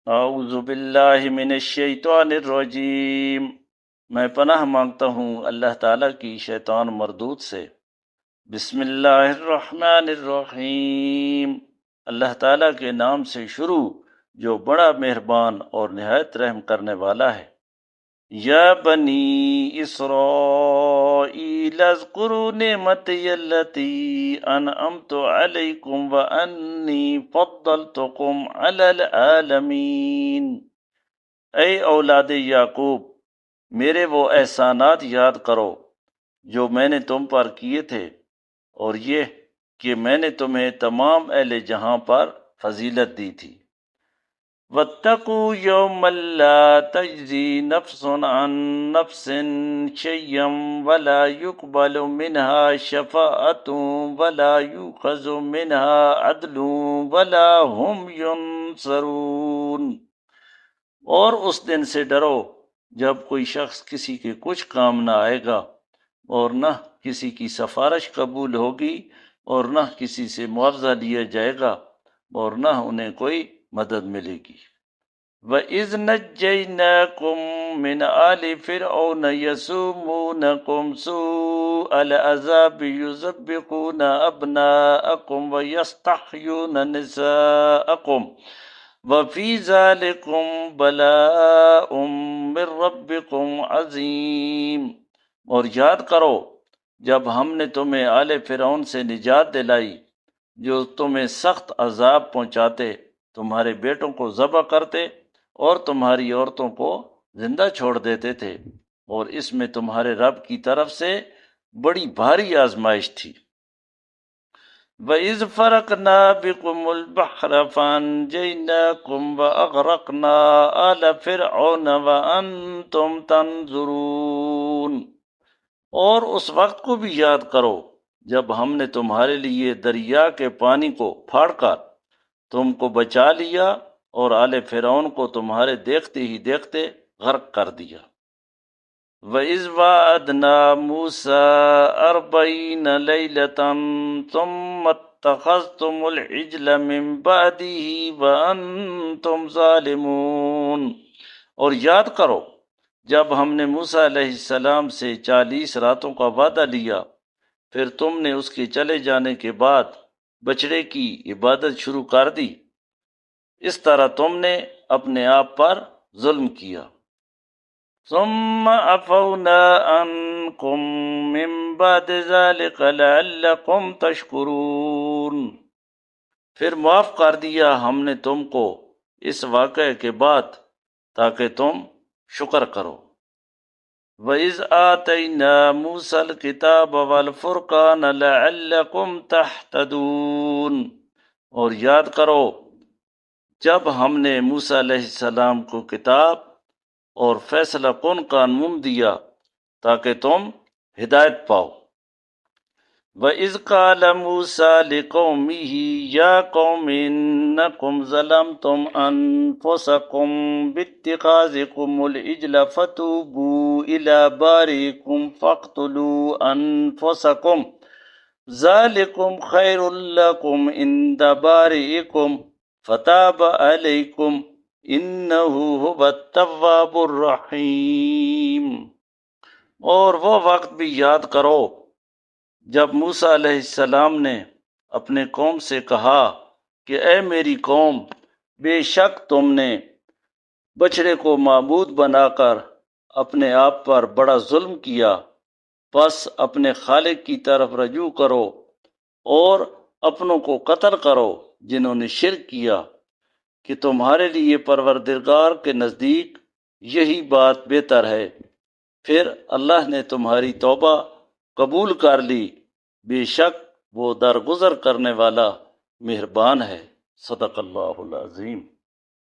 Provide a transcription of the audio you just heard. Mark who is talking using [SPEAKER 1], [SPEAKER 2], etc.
[SPEAKER 1] اعوذ باللہ من الشیطان الرجیم، میں پناہ مانگتا ہوں اللہ تعالیٰ کی شیطان مردود سے۔ بسم اللہ الرحمن الرحیم، اللہ تعالیٰ کے نام سے شروع جو بڑا مہربان اور نہایت رحم کرنے والا ہے۔ یا بنی اسرائیل اذکروا نعمتی التی انعمت علیکم وانی فضلتکم علی العالمین۔ اے اولاد یعقوب، میرے وہ احسانات یاد کرو جو میں نے تم پر کیے تھے، اور یہ کہ میں نے تمہیں تمام اہل جہاں پر فضیلت دی تھی۔ واتقوا يوما لا تجزي نفس عن نفس شيئا ولا يقبل منها شفاعة ولا يؤخذ منها عدل ولا هم ينصرون۔ اور اس دن سے ڈرو جب کوئی شخص کسی کے کچھ کام نہ آئے گا، اور نہ کسی کی سفارش قبول ہوگی، اور نہ کسی سے معاوضہ لیا جائے گا، اور نہ انہیں کوئی مدد ملے گی۔ وَإِذْ نَجَّيْنَاكُمْ مِنْ آلِ فِرْعَوْنَ يَسُومُونَكُمْ سُوءَ الْعَذَابِ يُذَبِّحُونَ أَبْنَاءَكُمْ وَيَسْتَحْيُونَ نِسَاءَكُمْ وَفِي ذَلِكُمْ بَلَاءٌ مِّن رَّبِّكُمْ عَظِيمٌ۔ اور یاد کرو جب ہم نے تمہیں آل فرعون سے نجات دلائی، جو تمہیں سخت عذاب پہنچاتے، تمہارے بیٹوں کو ذبح کرتے اور تمہاری عورتوں کو زندہ چھوڑ دیتے تھے، اور اس میں تمہارے رب کی طرف سے بڑی بھاری آزمائش تھی۔ وَإِذْ فَرَقْنَا بِكُمُ الْبَحْرَ فَأَنْجَيْنَاكُمْ وَأَغْرَقْنَا آلَ فِرْعَوْنَ وَأَنْتُمْ تَنْظُرُونَ۔ اور اس وقت کو بھی یاد کرو جب ہم نے تمہارے لیے دریا کے پانی کو پھاڑ کر تم کو بچا لیا، اور آل فرعون کو تمہارے دیکھتے ہی دیکھتے غرق کر دیا۔ وَإِذْ وَعَدْنَا مُوسَىٰ 40 لَيْلَةً ثُمَّ اتَّخَذْتُمُ الْعِجْلَ مِن بَعْدِهِ وَأَنْتُمْ ظَالِمُونَ۔ اور یاد کرو جب ہم نے موسیٰ علیہ السلام سے 40 راتوں کا وعدہ لیا، پھر تم نے اس کے چلے جانے کے بعد بچڑے کی عبادت شروع کر دی، اس طرح تم نے اپنے آپ پر ظلم کیا۔ ثم عفونا عنكم من بعد ذلك لعلكم تشکرون۔ پھر معاف کر دیا ہم نے تم کو اس واقعے کے بعد تاکہ تم شکر کرو۔ وَإِذْ آتَيْنَا مُوسَى الْكِتَابَ وَالْفُرْقَانَ لَعَلَّكُمْ تَهْتَدُونَ۔ اور یاد کرو جب ہم نے موسیٰ علیہ السلام کو کتاب اور فیصلہ کن قانون دیا تاکہ تم ہدایت پاؤ۔ وَإِذْ قَالَ مُوسَىٰ لِقَوْمِهِ يَا قَوْمِ إِنَّكُمْ ظَلَمْتُمْ أَنفُسَكُمْ بِاتِّخَاذِكُمُ الْعِجْلَ فَتُوبُوا إِلَىٰ بَارِئِكُمْ فَاقْتُلُوا أَنفُسَكُمْ ذَٰلِكُمْ خَيْرٌ لَكُمْ عِندَ بَارِئِكُمْ فَتَابَ عَلَيْكُمْ إِنَّهُ هُوَ التَّوَّابُ الرَّحِيمُ۔ اور وہ وقت بھی یاد کرو جب موسیٰ علیہ السلام نے اپنے قوم سے کہا کہ اے میری قوم، بے شک تم نے بچڑے کو معبود بنا کر اپنے آپ پر بڑا ظلم کیا، پس اپنے خالق کی طرف رجوع کرو اور اپنوں کو قتل کرو جنہوں نے شرک کیا، کہ تمہارے لیے پروردگار کے نزدیک یہی بات بہتر ہے۔ پھر اللہ نے تمہاری توبہ قبول کر لی، بے شک وہ درگزر کرنے والا مہربان ہے۔ صدق اللہ العظیم۔